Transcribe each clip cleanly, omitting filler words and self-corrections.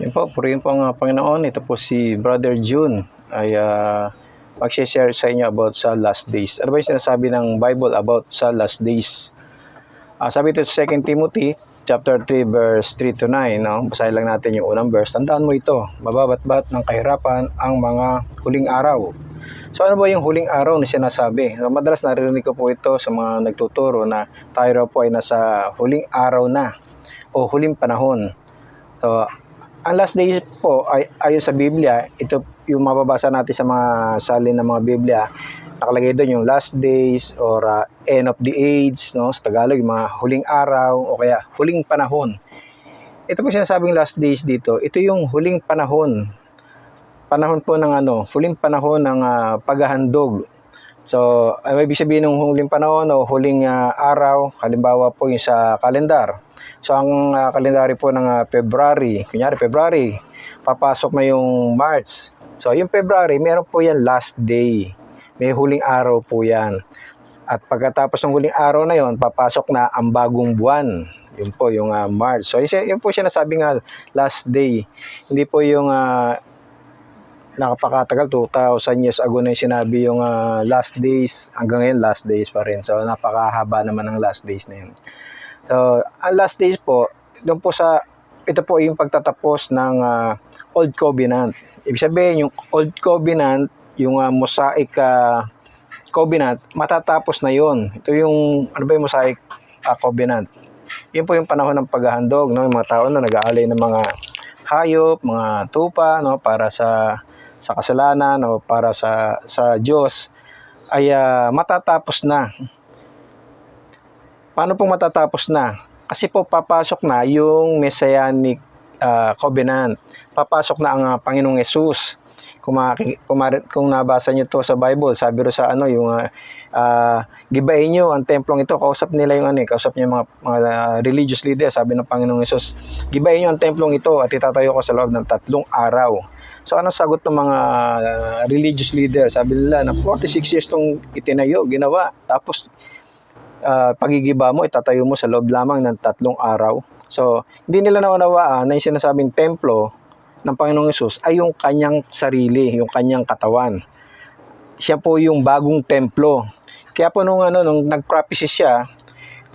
Yun po, purihin po ang Panginoon. Ito po si Brother June ay mag-share sa inyo about sa last days. Ano ba yung sinasabi ng Bible about sa last days? Sabi ito sa 2 Timothy chapter 3 verse 3 to 9. No? Basahin lang natin yung unang verse. Tandaan mo ito, mababatbat ng kahirapan ang mga huling araw. So ano ba yung huling araw na sinasabi? Madalas naririnig ko po ito sa mga nagtuturo na tayo po ay nasa huling araw na o huling panahon. So, ang last days po ay ayon sa Biblia, ito yung mababasa natin sa mga salin ng mga Biblia. Nakalagay doon yung last days or end of the age, no? Sa Tagalog, yung mga huling araw o kaya huling panahon. Ito po sinasabing last days dito, ito yung huling panahon. Panahon po ng huling panahon ng paghahandog. So, ay ibig sabihin ng huling panahon o huling araw, halimbawa po yung sa kalendar. So, ang kalendaryo po ng February, kunyari February, papasok na yung March. So, yung February, meron po yan last day. May huling araw po yan. At pagkatapos ng huling araw na yon, papasok na ang bagong buwan. Yun po yung March. So, yun po siya nasabi nga last day. Hindi po yung nakapakatagal, 2,000 years ago na yung sinabi yung last days, hanggang ngayon last days pa rin. So napakahaba naman ng last days na yun. So ang last days po, doon po ito po yung pagtatapos ng Old Covenant. Ibig sabihin yung Old Covenant, yung Mosaic Covenant, matatapos na yon. Ito yung, ano ba yung Mosaic Covenant? Yun po yung panahon ng paghahandog, no? Yung mga tao na nag-aalay ng mga hayop, mga tupa, no? Para sa kasalanan o para sa Diyos ay matatapos na. Paano pong matatapos na? Kasi po papasok na yung Messianic Covenant. Papasok na ang Panginoong Hesus. Kung nabasa nyo to sa Bible, sabi ro sa yung gibain nyo ang templong ito. Kausap nila yung kausap niya mga religious leader. Sabi ng Panginoong Hesus, gibain nyo ang templong ito at itatayo ko sa loob ng 3 araw. So anong sagot ng mga religious leader? Sabi nila na 46 years itong itinayo, ginawa. Tapos pagigiba mo, itatayo mo sa loob lamang ng 3 araw. So hindi nila naunawaan na yung sinasabing templo ng Panginoong Hesus ay yung kanyang sarili, yung kanyang katawan. Siya po yung bagong templo. Kaya po nung nag-prophecy siya,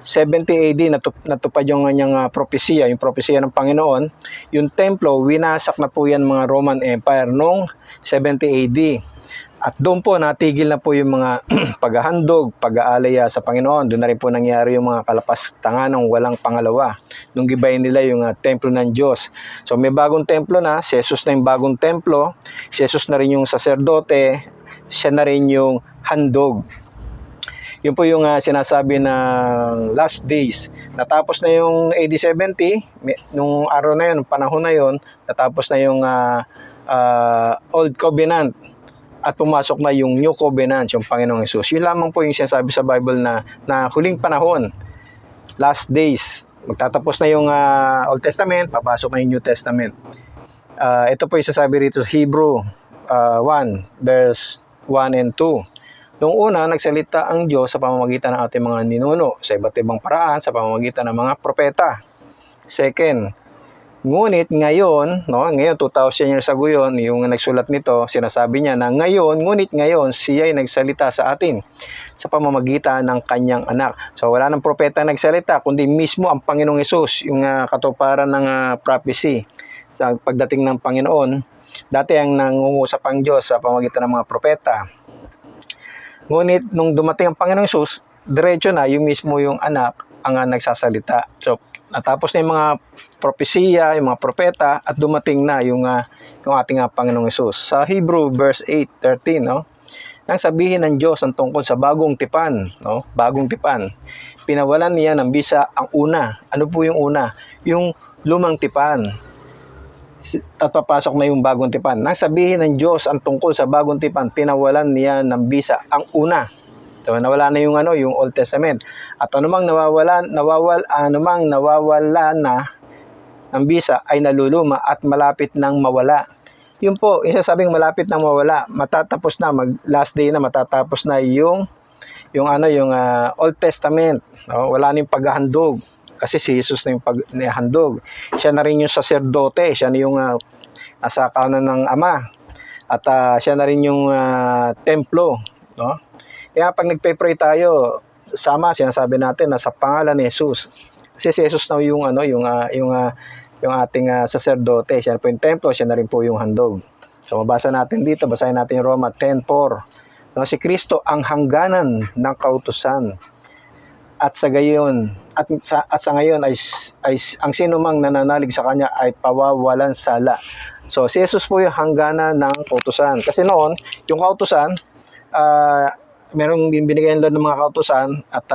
70 AD natupad yung kanyang propesya, yung propesya ng Panginoon. Yung templo, winasak na po yan mga Roman Empire noong 70 AD. At doon po natigil na po yung mga paghahandog, pag-aalay sa Panginoon. Doon na rin po nangyari yung mga kalapastangan ng walang pangalawa. Nung gibayin nila yung templo ng Diyos. So may bagong templo na, si Jesus na yung bagong templo, si Jesus na rin yung saserdote, siya na rin yung handog. Yun po yung sinasabi ng last days. Natapos na yung AD 70, nung araw na yun, panahon na yun, natapos na yung Old Covenant at pumasok na yung New Covenant, yung Panginoong Hesus. Yun lamang po yung sinasabi sa Bible na huling panahon, last days. Magtatapos na yung Old Testament, papasok na yung New Testament. Ito po yung sinasabi rito sa Hebrew 1, verse 1 and 2. Noong una, nagsalita ang Diyos sa pamamagitan ng ating mga ninuno sa iba't ibang paraan, sa pamamagitan ng mga propeta. Second, ngunit ngayon, ngayon 2,000 years ago yun, yung nagsulat nito, sinasabi niya na ngunit ngayon, siya ay nagsalita sa atin sa pamamagitan ng kanyang anak. So wala nang propeta nagsalita, kundi mismo ang Panginoong Hesus, yung katuparan ng prophecy sa pagdating ng Panginoon. Dati ang nangungusap ang Diyos sa pamamagitan ng mga propeta. Ngunit nung dumating ang Panginoong Hesus, diretso na yung mismo yung anak ang nagsasalita. So natapos na yung mga propesiya, yung mga propeta at dumating na yung ating Panginoong Hesus. Sa Hebrew verse 8:13, nang sabihin ng Diyos ang tungkol sa bagong tipan, bagong tipan. Pinawalan niya ng bisa ang una. Ano po yung una? Yung lumang tipan. At papasok na yung bagong tipan. Nang sabihin ng Diyos ang tungkol sa bagong tipan, pinawalan niya ng bisa ang una. So, nawala na yung Old Testament. At anumang nawawala na ng bisa ay naluluma at malapit nang mawala. Yun po, yung sasabing malapit nang mawala, matatapos na, last day na matatapos na yung Old Testament. Wala na yung paghahandog. Kasi si Jesus na yung handog. Siya na rin yung saserdote, siya na yung nasa kanan ng Ama. At siya na rin yung templo, no? Kaya pag nagpe-pray tayo, sinasabi natin na sa pangalan ni Jesus. Kasi si Jesus na yung yung ating saserdote, siya na po yung templo, siya na rin po yung handog. So mabasa natin dito, basahin natin Roma 10:4. No, si Kristo ang hangganan ng kautusan. At sa ngayon ay ang sino mang nananalig sa kanya ay pawawalan sala. So si Jesus po yung hangganan ng kautusan. Kasi noon, yung kautusan, merong binigyan lang ng mga kautusan at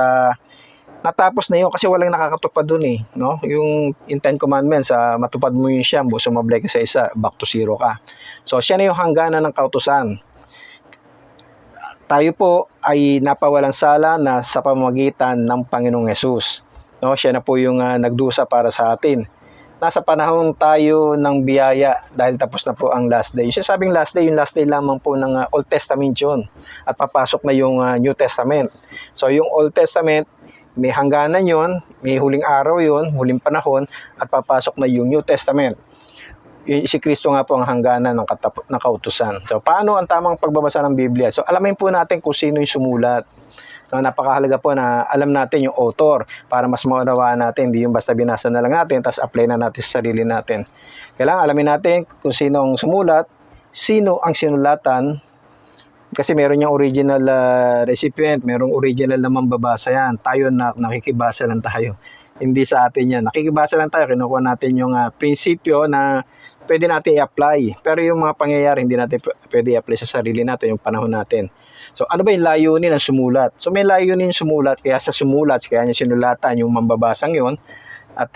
natapos na yun kasi walang nakakatupad dun no? Yung in 10 commandments, matupad mo yun siya, sumablay ka sa isa, back to zero ka. So siya na yung hangganan ng kautusan. Tayo po ay napawalang sala na sa pamamagitan ng Panginoong Hesus. No, siya na po yung nagdusa para sa atin. Nasa panahon tayo ng biyaya dahil tapos na po ang last day. Yung sabing last day lamang po ng Old Testament yun. At papasok na yung New Testament. So yung Old Testament, may hangganan yun, may huling araw yun, huling panahon, at papasok na yung New Testament. Si Kristo nga po ang hangganan ng kautusan. So, paano ang tamang pagbabasa ng Biblia? So, alamin po natin kung sino yung sumulat. No, napakahalaga po na alam natin yung author para mas maunawaan natin. Hindi yung basta binasa na lang natin, tapos apply na natin sa sarili natin. Kailangan alamin natin kung sino ang sumulat, sino ang sinulatan, kasi meron yung original recipient, merong original na mambabasa yan. Tayo na nakikibasa lang tayo. Hindi sa atin yan. Nakikibasa lang tayo, kinukuha natin yung prinsipyo na pwede natin i-apply. Pero yung mga pangyayari, hindi natin pwede i-apply sa sarili natin, yung panahon natin. So, ano ba yung layunin ng sumulat? So, may layunin yung sumulat, kaya sa sumulat, kaya niya sinulatan yung mambabasang yun, at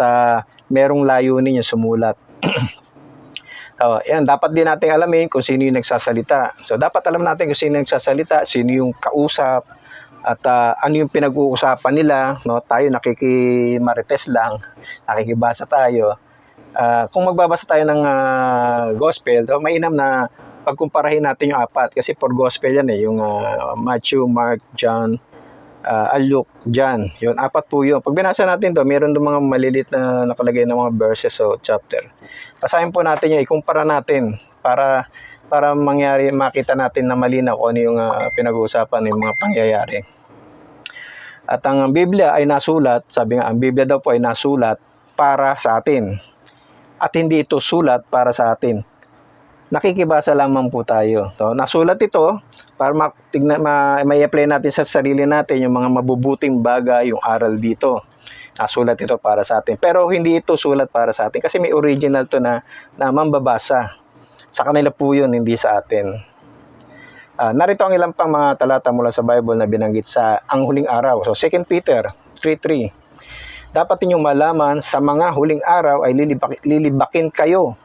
merong layunin yung sumulat. Yan, dapat din natin alamin kung sino yung nagsasalita. So, dapat alam natin kung sino yung nagsasalita, sino yung kausap, at ano yung pinag-uusapan nila. No? Tayo nakikimarites lang, nakikibasa tayo. Kung magbabasa tayo ng gospel, mainam na pagkumparahin natin yung apat. Kasi for gospel yan yung Matthew, Mark, John, Luke, John. Yun, apat po yun. Pag binasa natin meron doon mga malilit na nakalagay na mga verses o chapter. Basahin po natin yung ikumpara natin para makita natin na malinaw kung ano yung pinag-uusapan ng mga pangyayari. At ang Biblia ay nasulat, sabi nga, ang Biblia daw po ay nasulat para sa atin. At hindi ito sulat para sa atin. Nakikibasa lamang po tayo. So, nasulat ito para may apply natin sa sarili natin yung mga mabubuting bagay, yung aral dito. Nasulat ito para sa atin. Pero hindi ito sulat para sa atin kasi may original to na mambabasa. Sa kanila po yun, hindi sa atin. Narito ang ilang pang mga talata mula sa Bible na binanggit sa ang huling araw. So 2 Peter 3:3. Dapat ninyong malaman sa mga huling araw ay lilibakin kayo.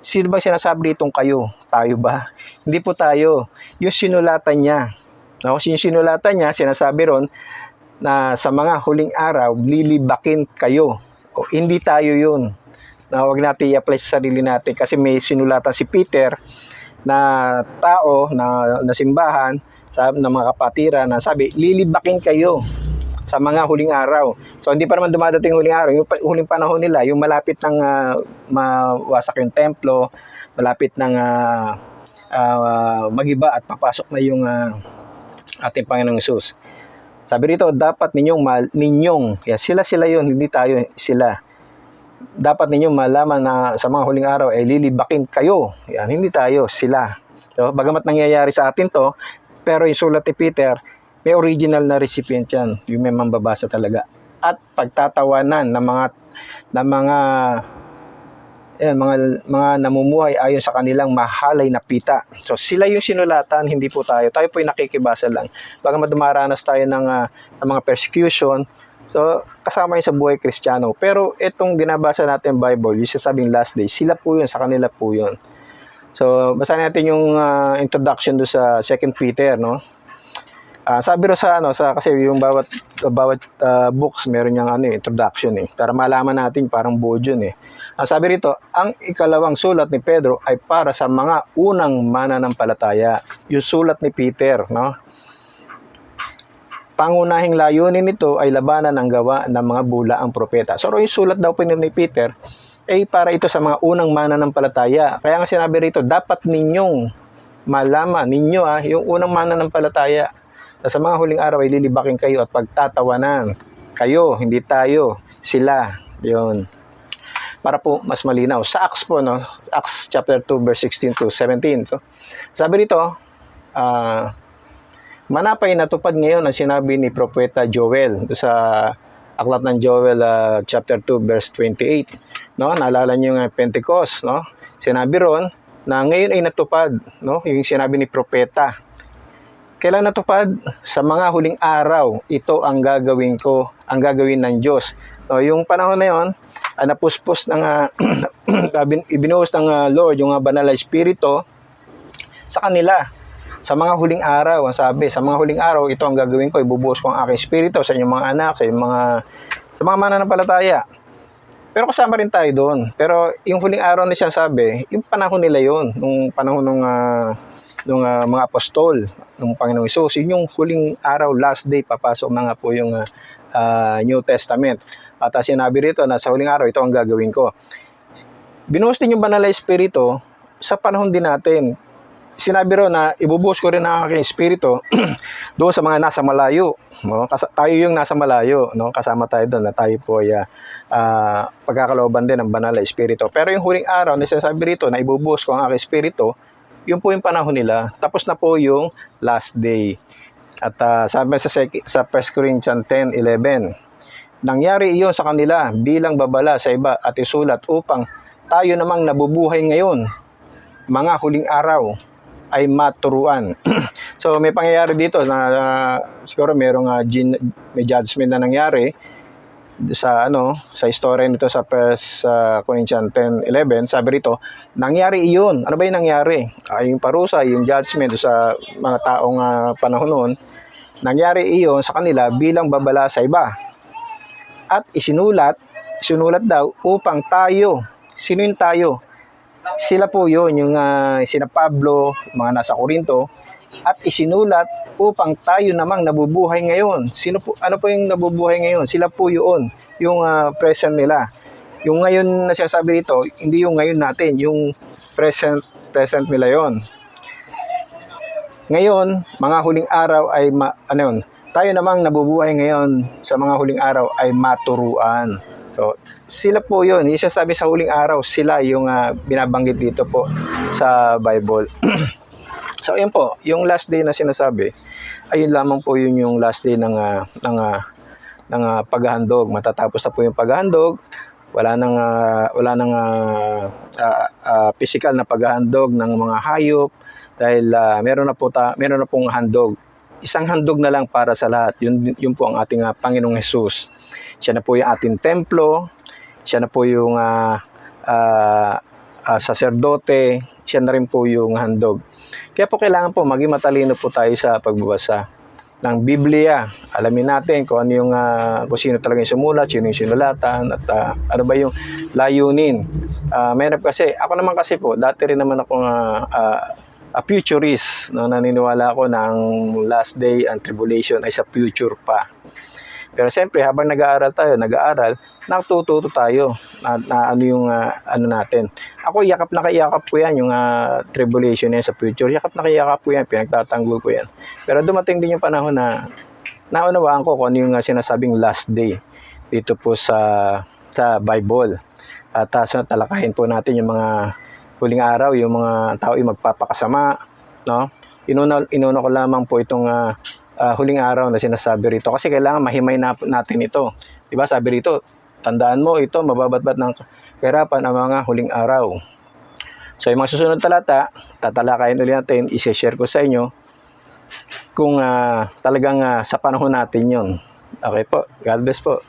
Sino ba sinasabi ditong kayo? Tayo ba? Hindi po tayo. Yung sinulatan niya. No? Yung sinulatan niya, sinasabi ron na sa mga huling araw, lilibakin kayo. O, hindi tayo yun. Na huwag natin i-apply sa sarili natin kasi may sinulatan si Peter na tao, na simbahan, ng mga kapatiran na sabi, lilibakin kayo sa mga huling araw. So, hindi pa naman dumadating huling araw. Yung huling panahon nila, yung malapit ng mawasak yung templo, malapit ng magiba at papasok na yung ating Panginoong Hesus. Sabi rito, dapat ninyong, sila yun, hindi tayo, sila. Dapat ninyong malaman na sa mga huling araw ay lilibakin kayo. Yan, hindi tayo, sila. So, bagamat nangyayari sa atin to, pero yung sulat ni Peter, may original na recipient yan. Yung may mambabasa talaga. At pagtatawanan ng mga namumuhay ayon sa kanilang mahalay na pita. So sila yung sinulatan, hindi po tayo. Tayo po yung nakikibasa lang. Bagamat dumaranas tayo ng mga persecution, so kasama yun sa buhay Kristiyano. Pero itong binabasa natin Bible, yung sasabing last day, sila po yun, sa kanila po yun. So basahin natin yung introduction do sa 2 Peter, no? Sabi ro sa kasi yung bawat books meron yang introduction para malaman natin parang buo yun sabi rito, ang ikalawang sulat ni Pedro ay para sa mga unang mananampalataya. Yung sulat ni Peter, no? pangunahing layunin nito ay labanan ang gawa ng mga bulaang propeta. So yung sulat daw po ni Peter ay para ito sa mga unang mananampalataya. Kaya nga sinabi rito, dapat ninyong malaman ninyo yung unang mananampalataya na sa mga huling araw ay lilibakin kayo at pagtatawanan kayo, hindi tayo, sila. Yun. Para po mas malinaw. Sa Acts po, no? Acts chapter 2 verse 16 to 17. So, sabi rito, manapay natupad ngayon ang sinabi ni Propeta Joel sa aklat ng Joel chapter 2 verse 28. No? Naalala niyo yung Pentecost, no? Sinabi ron na ngayon ay natupad, no? Yung sinabi ni Propeta. Kailan natupad? Sa mga huling araw, ito ang gagawin ko, ang gagawin ng Diyos. No, yung panahon na yon, napuspos ng ibinuhos ng Lord yung banal na espiritu sa kanila. Sa mga huling araw, ang sabi, sa mga huling araw, ito ang gagawin ko, ibubuhos ko ang aking espiritu sa inyong mga anak, sa mga mananampalataya. Pero kasama rin tayo doon. Pero yung huling araw na siya sabi, yung panahon nila yon, nung panahon ng mga apostol, ng Panginoong Hesus, yun yung huling araw, last day, papasok na nga po yung New Testament. At sinabi rito na sa huling araw, ito ang gagawin ko. Binuhos din yung banal na espiritu sa panahon din natin. Sinabi ro na ibubuhos ko rin ang aking espiritu doon sa mga nasa malayo. No? Tayo yung nasa malayo, no? Kasama tayo doon na tayo po ay pagkakalooban din ng banal na espiritu. Pero yung huling araw na sinasabi rito na ibubuhos ko ang aking espiritu, yun po yung panahon nila. Tapos na po yung last day. At sabi sa 1 Corinthians 10:11, nangyari iyon sa kanila bilang babala sa iba at isulat upang tayo namang nabubuhay ngayon, mga huling araw, ay maturuan. So may pangyayari dito na siguro may judgment na nangyari sa istorya nito sa 1 Corinthians 10:11. Sabi rito, nangyari iyon. Ano ba yung nangyari? Yung parusa, yung judgment sa mga taong panahon noon, nangyari iyon sa kanila bilang babala sa iba. At isinulat daw upang tayo. Sino yung tayo? Sila po yun, yung sina Pablo, mga nasa Korinto, at isinulat upang tayo namang nabubuhay ngayon. Ano po yung nabubuhay ngayon? Sila po yun, yung present nila. Yung ngayon na sinasabi dito, hindi yung ngayon natin, yung present nila yon. Ngayon, mga huling araw ay tayo namang nabubuhay ngayon sa mga huling araw ay maturuan. So, sila po yun. Yung sabi sa huling araw, sila yung binabanggit dito po sa Bible. So, ayun po, yung last day na sinasabi, ayun lamang po yun yung last day ng paghahandog. Matatapos na po yung paghahandog. Wala nang physical na paghahandog ng mga hayop dahil meron na pong handog. Isang handog na lang para sa lahat. Yun po ang ating Panginoong Hesus. Siya na po yung ating templo, siya na po yung saserdote, siya na rin po yung handog. Kaya po kailangan po maging matalino po tayo sa pagbabasa ng Biblia. Alamin natin kung ano yung kung sino talaga yung sumulat, sino yung sinulatan, at ano ba yung layunin. Meron kasi, ako naman kasi po, dati rin naman akong a futurist, no? Naniniwala ako na ang last day and tribulation ay sa future pa. Pero siyempre, habang nag-aaral, natututo tayo na ano yung natin. Ako, yakap na kayakap ko yan, yung tribulation yan sa future. Yakap na kayakap ko yan, pinagtatanggol ko yan. Pero dumating din yung panahon na naunawaan ko kung ano yung sinasabing last day dito po sa Bible. At talakayin po natin yung mga huling araw, yung mga tao ay magpapakasama, no? Inuna ko lamang po itong huling araw na sinasabi rito kasi kailangan mahimay natin ito. Diba sabi rito, tandaan mo ito, mababatbat ng kahirapan ang mga huling araw. So yung mga susunod talata, tatalakayin ulit natin, i-share ko sa inyo kung talagang sa panahon natin yon. Okay po, God bless po.